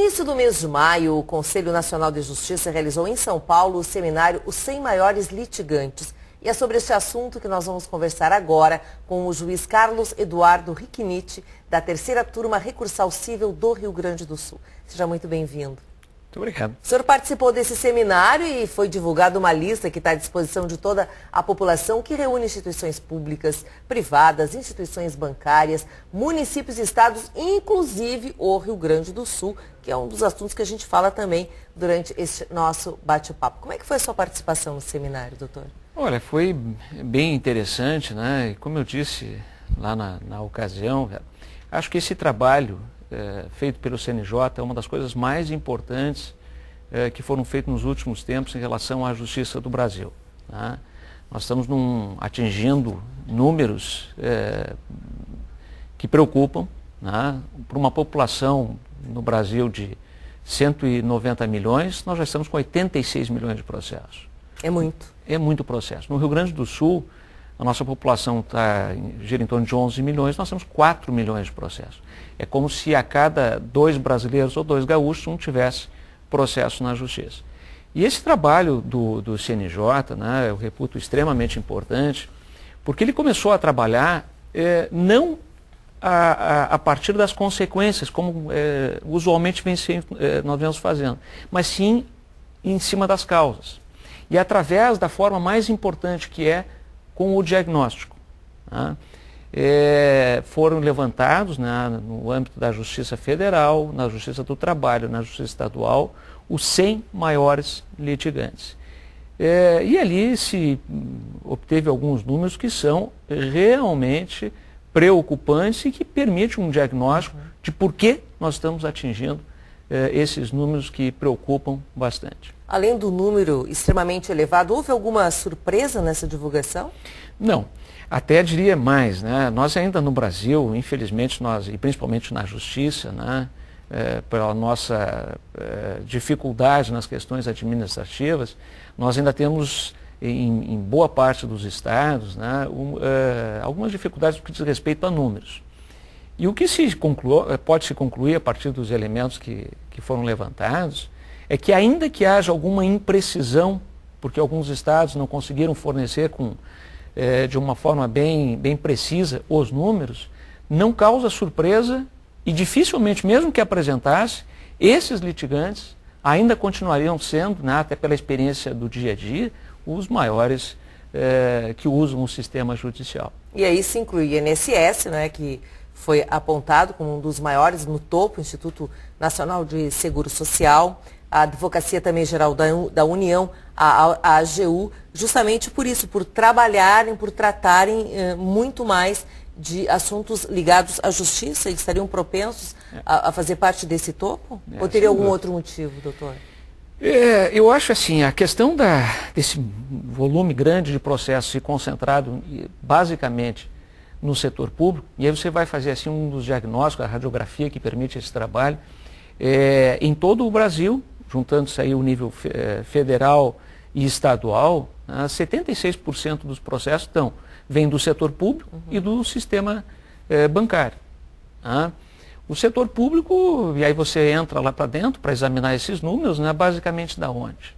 início do mês de maio, o Conselho Nacional de Justiça realizou em São Paulo o seminário Os 100 Maiores Litigantes. E é sobre este assunto que nós vamos conversar agora com o juiz Carlos Eduardo Riquiniti, da terceira turma recursal civil do Rio Grande do Sul. Seja muito bem-vindo. Muito obrigado. O senhor participou desse seminário e foi divulgada uma lista que está à disposição de toda a população, que reúne instituições públicas, privadas, instituições bancárias, municípios e estados, inclusive o Rio Grande do Sul, que é um dos assuntos que a gente fala também durante esse nosso bate-papo. Como é que foi a sua participação no seminário, doutor? Olha, foi bem interessante, né? E como eu disse lá na ocasião, acho que esse trabalho feito pelo CNJ é uma das coisas mais importantes que foram feitas nos últimos tempos em relação à justiça do Brasil, né? Nós estamos atingindo números que preocupam, né? Para uma população no Brasil de 190 milhões, nós já estamos com 86 milhões de processos. É muito. É muito processo. No Rio Grande do Sul, a nossa população gira em torno de 11 milhões, nós temos 4 milhões de processos. É como se a cada 2 brasileiros ou 2 gaúchos, um tivesse processo na justiça. E esse trabalho do CNJ, né, eu reputo extremamente importante, porque ele começou a trabalhar não a partir das consequências, como usualmente nós vemos fazendo, mas sim em cima das causas. E através da forma mais importante, que é com o diagnóstico, né? Foram levantados, né, no âmbito da Justiça Federal, na Justiça do Trabalho, na Justiça Estadual, os 100 maiores litigantes. E ali se obteve alguns números que são realmente preocupantes e que permitem um diagnóstico de por que nós estamos atingindo esses números que preocupam bastante. Além do número extremamente elevado, houve alguma surpresa nessa divulgação? Não, até diria mais, né? Nós ainda no Brasil, infelizmente, e principalmente na justiça, né, pela nossa dificuldade nas questões administrativas, nós ainda temos em boa parte dos estados, né, algumas dificuldades no que diz respeito a números. E o que pode se concluir a partir dos elementos que foram levantados é que, ainda que haja alguma imprecisão, porque alguns estados não conseguiram fornecer de uma forma bem precisa os números, não causa surpresa e dificilmente, mesmo que apresentasse, esses litigantes ainda continuariam sendo, né, até pela experiência do dia a dia, os maiores que usam o sistema judicial. E aí se inclui o INSS, né, que foi apontado como um dos maiores no topo, o Instituto Nacional de Seguro Social, a Advocacia também Geral da União, a AGU, justamente por isso, por trabalharem, por tratarem muito mais de assuntos ligados à justiça. Eles estariam propensos a fazer parte desse topo? Ou teria algum outro motivo, doutor? Eu acho assim, a questão desse volume grande de processos se concentrado basicamente no setor público, e aí você vai fazer assim um dos diagnósticos, a radiografia que permite esse trabalho, em todo o Brasil, juntando-se aí o nível federal e estadual, 76% dos processos vêm do setor público e do sistema bancário. O setor público, e aí você entra lá para dentro para examinar esses números, né, basicamente da onde?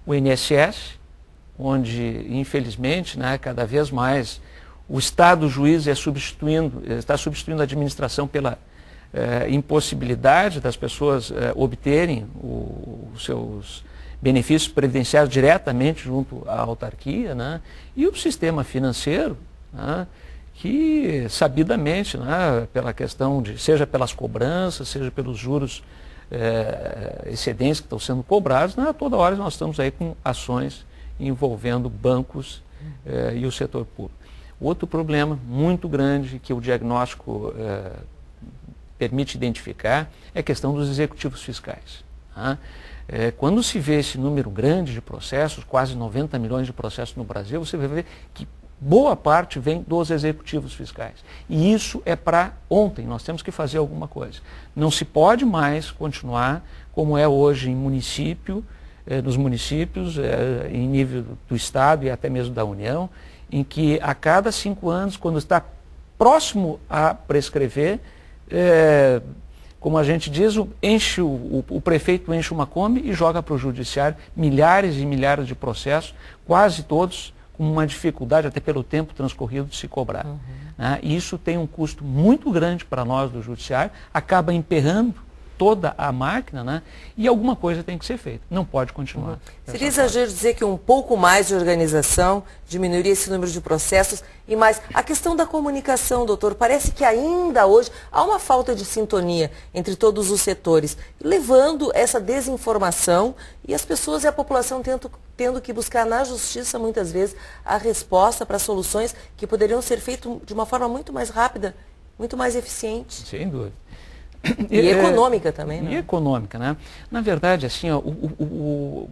O INSS, onde infelizmente, né, cada vez mais o Estado juiz está substituindo a administração pela impossibilidade das pessoas obterem os seus benefícios previdenciários diretamente junto à autarquia, né? E o sistema financeiro, né, que sabidamente, né, pela questão seja pelas cobranças, seja pelos juros excedentes que estão sendo cobrados, né, toda hora nós estamos aí com ações envolvendo bancos e o setor público. Outro problema muito grande que o diagnóstico permite identificar é a questão dos executivos fiscais. Quando se vê esse número grande de processos, quase 90 milhões de processos no Brasil, você vai ver que boa parte vem dos executivos fiscais. E isso é para ontem, nós temos que fazer alguma coisa. Não se pode mais continuar como é hoje em nos municípios, em nível do Estado e até mesmo da União, em que a cada 5 anos, quando está próximo a prescrever, como a gente diz, o prefeito enche uma Kombi e joga para o judiciário milhares e milhares de processos, quase todos com uma dificuldade, até pelo tempo transcorrido, de se cobrar. Né? E isso tem um custo muito grande para nós do judiciário, acaba emperrando toda a máquina, né? E alguma coisa tem que ser feita, não pode continuar. Seria exagero dizer que um pouco mais de organização diminuiria esse número de processos e mais a questão da comunicação, doutor, parece que ainda hoje há uma falta de sintonia entre todos os setores, levando essa desinformação e as pessoas e a população tendo que buscar na justiça muitas vezes a resposta para soluções que poderiam ser feitas de uma forma muito mais rápida, muito mais eficiente. Sem dúvida. E econômica também, né? E econômica, né? Na verdade, assim, ó,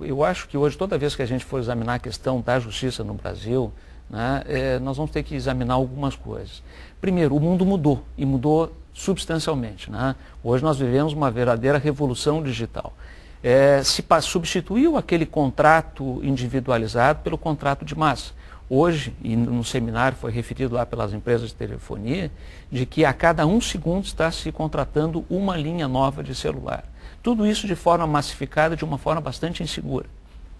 eu acho que hoje, toda vez que a gente for examinar a questão da justiça no Brasil, né, nós vamos ter que examinar algumas coisas. Primeiro, o mundo mudou, e mudou substancialmente. Né? Hoje nós vivemos uma verdadeira revolução digital. Se substituiu aquele contrato individualizado pelo contrato de massa. Hoje, e no seminário foi referido lá pelas empresas de telefonia, de que a cada 1 segundo está se contratando uma linha nova de celular. Tudo isso de forma massificada, de uma forma bastante insegura.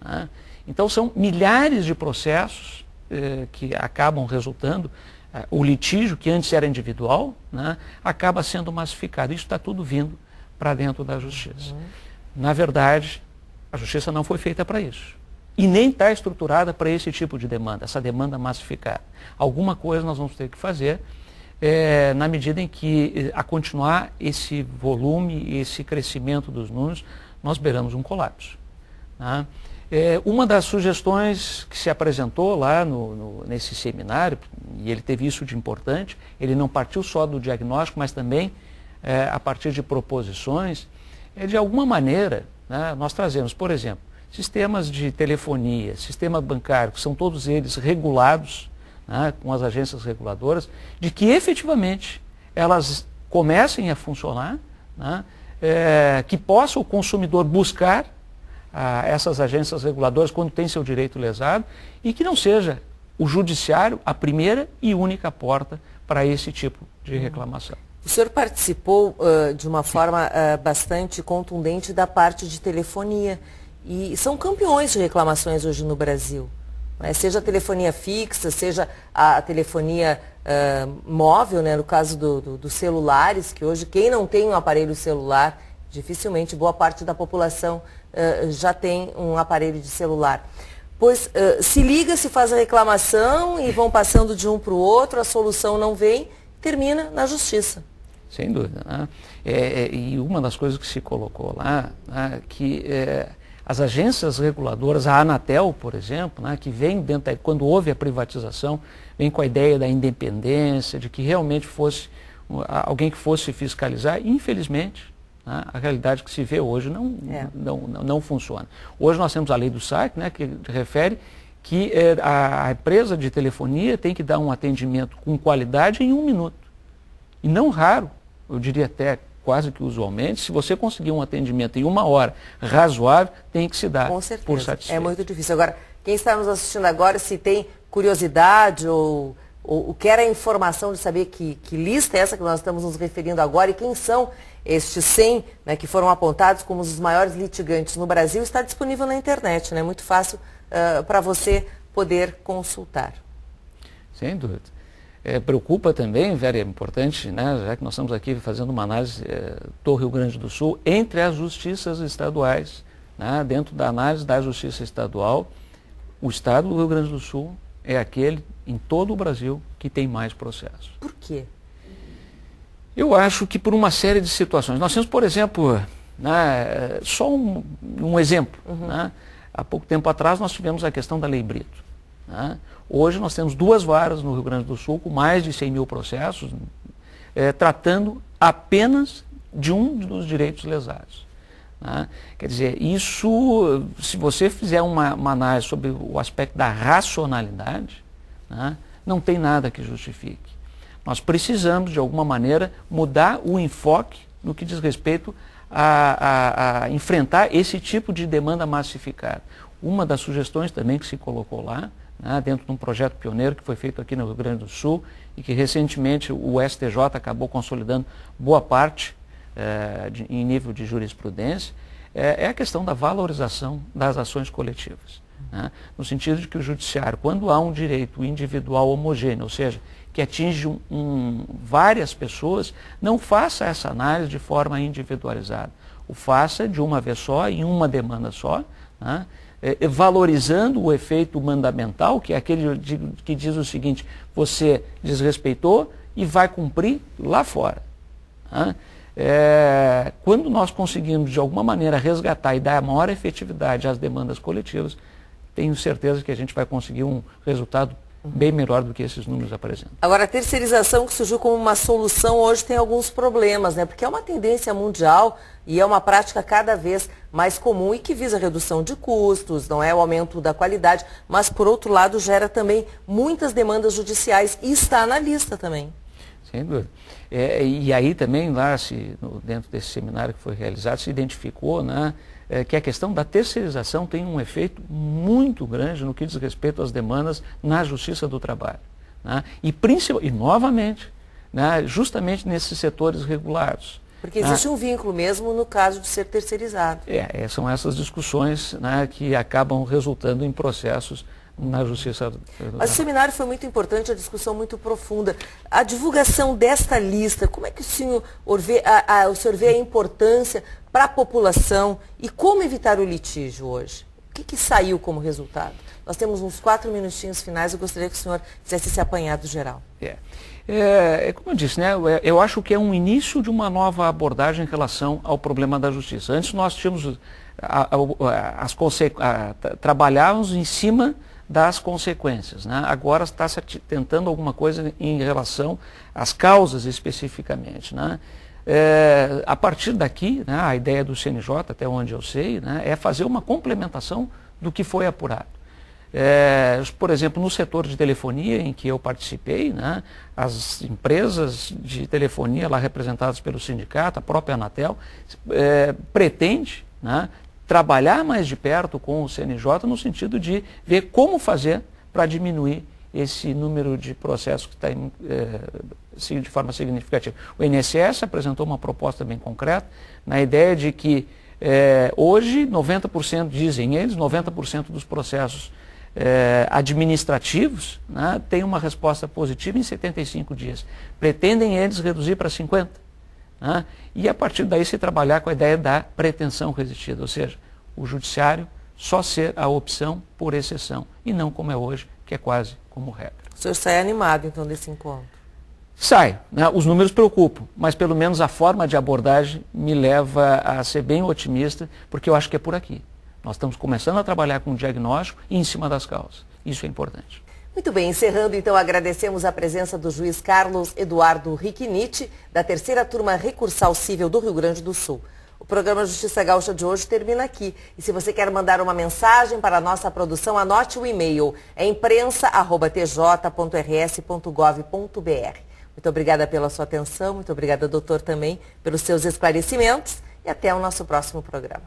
Né? Então são milhares de processos que acabam resultando, o litígio que antes era individual, né, acaba sendo massificado. Isso está tudo vindo para dentro da justiça. Na verdade, a justiça não foi feita para isso. E nem está estruturada para esse tipo de demanda, essa demanda massificada. Alguma coisa nós vamos ter que fazer na medida em que, a continuar esse volume, esse crescimento dos números, nós beiramos um colapso. Né? Uma das sugestões que se apresentou lá nesse seminário, e ele teve isso de importante, ele não partiu só do diagnóstico, mas também a partir de proposições, de alguma maneira, né, nós trazemos, por exemplo, sistemas de telefonia, sistema bancário, que são todos eles regulados, né, com as agências reguladoras, de que efetivamente elas comecem a funcionar, né, que possa o consumidor buscar essas agências reguladoras quando tem seu direito lesado e que não seja o judiciário a primeira e única porta para esse tipo de reclamação. O senhor participou de uma forma bastante contundente da parte de telefonia. E são campeões de reclamações hoje no Brasil, né? Seja a telefonia fixa, seja a telefonia móvel, né? No caso dos celulares, que hoje quem não tem um aparelho celular, dificilmente boa parte da população já tem um aparelho de celular. Pois se liga, se faz a reclamação e vão passando de um para o outro, a solução não vem, termina na justiça. Sem dúvida. Né? E uma das coisas que se colocou lá, né, que as agências reguladoras, a Anatel, por exemplo, né, que vem dentro, quando houve a privatização, vem com a ideia da independência, de que realmente fosse alguém que fosse fiscalizar, e infelizmente, né, a realidade que se vê hoje não funciona. Hoje nós temos a lei do SAC, né, que refere que a empresa de telefonia tem que dar um atendimento com qualidade em 1 minuto. E não raro, eu diria até quase que usualmente, se você conseguir um atendimento em 1 hora razoável, tem que se dar por satisfeito. É muito difícil. Agora, quem está nos assistindo agora, se tem curiosidade ou quer a informação de saber que lista é essa que nós estamos nos referindo agora e quem são estes 100, né, que foram apontados como os maiores litigantes no Brasil, está disponível na internet, né? Muito fácil para você poder consultar. Sem dúvida. Preocupa também, Vera, é importante, né, já que nós estamos aqui fazendo uma análise do Rio Grande do Sul, entre as justiças estaduais, né, dentro da análise da justiça estadual, o estado do Rio Grande do Sul é aquele em todo o Brasil que tem mais processos. Por quê? Eu acho que por uma série de situações. Nós temos, por exemplo, né, só um exemplo. Né, há pouco tempo atrás nós tivemos a questão da Lei Brito. Né? Hoje nós temos 2 varas no Rio Grande do Sul com mais de 100 mil processos, tratando apenas de um dos direitos lesados. Né? Quer dizer, isso, se você fizer uma análise sobre o aspecto da racionalidade, né, não tem nada que justifique. Nós precisamos, de alguma maneira, mudar o enfoque no que diz respeito a enfrentar esse tipo de demanda massificada. Uma das sugestões também que se colocou lá, né, dentro de um projeto pioneiro que foi feito aqui no Rio Grande do Sul e que recentemente o STJ acabou consolidando boa parte em nível de jurisprudência, é a questão da valorização das ações coletivas. Né? No sentido de que o judiciário, quando há um direito individual homogêneo, ou seja, que atinge várias pessoas, não faça essa análise de forma individualizada. O faça de uma vez só, em uma demanda só, né? Valorizando o efeito mandamental, que é aquele que diz o seguinte: você desrespeitou e vai cumprir lá fora. Né? Quando nós conseguimos, de alguma maneira, resgatar e dar maior efetividade às demandas coletivas, tenho certeza que a gente vai conseguir um resultado bem melhor do que esses números apresentam. Agora, a terceirização que surgiu como uma solução hoje tem alguns problemas, né? Porque é uma tendência mundial e é uma prática cada vez mais comum e que visa a redução de custos, não é o aumento da qualidade, mas, por outro lado, gera também muitas demandas judiciais e está na lista também. Sem dúvida. E aí também, lá, dentro desse seminário que foi realizado, se identificou, né, que a questão da terceirização tem um efeito muito grande no que diz respeito às demandas na Justiça do Trabalho. Né, e novamente, né, justamente nesses setores regulados. Porque existe um vínculo mesmo no caso de ser terceirizado. São essas discussões, né, que acabam resultando em processos na Justiça. Mas o seminário foi muito importante, a discussão muito profunda. A divulgação desta lista, como é que o senhor vê a importância para a população e como evitar o litígio hoje? O que saiu como resultado? Nós temos uns 4 minutinhos finais, eu gostaria que o senhor fizesse esse apanhado geral. Como eu disse, né, eu acho que é um início de uma nova abordagem em relação ao problema da justiça. Antes nós tínhamos trabalhávamos em cima das consequências, né? Agora está se tentando alguma coisa em relação às causas especificamente, né? A partir daqui, né, a ideia do CNJ, até onde eu sei, né, é fazer uma complementação do que foi apurado. Por exemplo, no setor de telefonia em que eu participei, né, as empresas de telefonia lá representadas pelo sindicato, a própria Anatel, pretende, né, trabalhar mais de perto com o CNJ no sentido de ver como fazer para diminuir esse número de processos que está de forma significativa. O INSS apresentou uma proposta bem concreta, na ideia de que hoje 90%, dizem eles, 90% dos processos administrativos, né, tem uma resposta positiva em 75 dias. Pretendem eles reduzir para 50. Né? E a partir daí se trabalhar com a ideia da pretensão resistida, ou seja, o judiciário só ser a opção por exceção, e não como é hoje, que é quase como regra. O senhor sai animado então desse encontro? Sai, né? Os números preocupam, mas pelo menos a forma de abordagem me leva a ser bem otimista, porque eu acho que é por aqui. Nós estamos começando a trabalhar com o diagnóstico e em cima das causas. Isso é importante. Muito bem, encerrando então, agradecemos a presença do juiz Carlos Eduardo Riquiniti, da 3ª Turma Recursal Cível do Rio Grande do Sul. O programa Justiça Gaúcha de hoje termina aqui. E se você quer mandar uma mensagem para a nossa produção, anote o e-mail. É imprensa@tj.rs.gov.br. Muito obrigada pela sua atenção, muito obrigada, doutor, também, pelos seus esclarecimentos. E até o nosso próximo programa.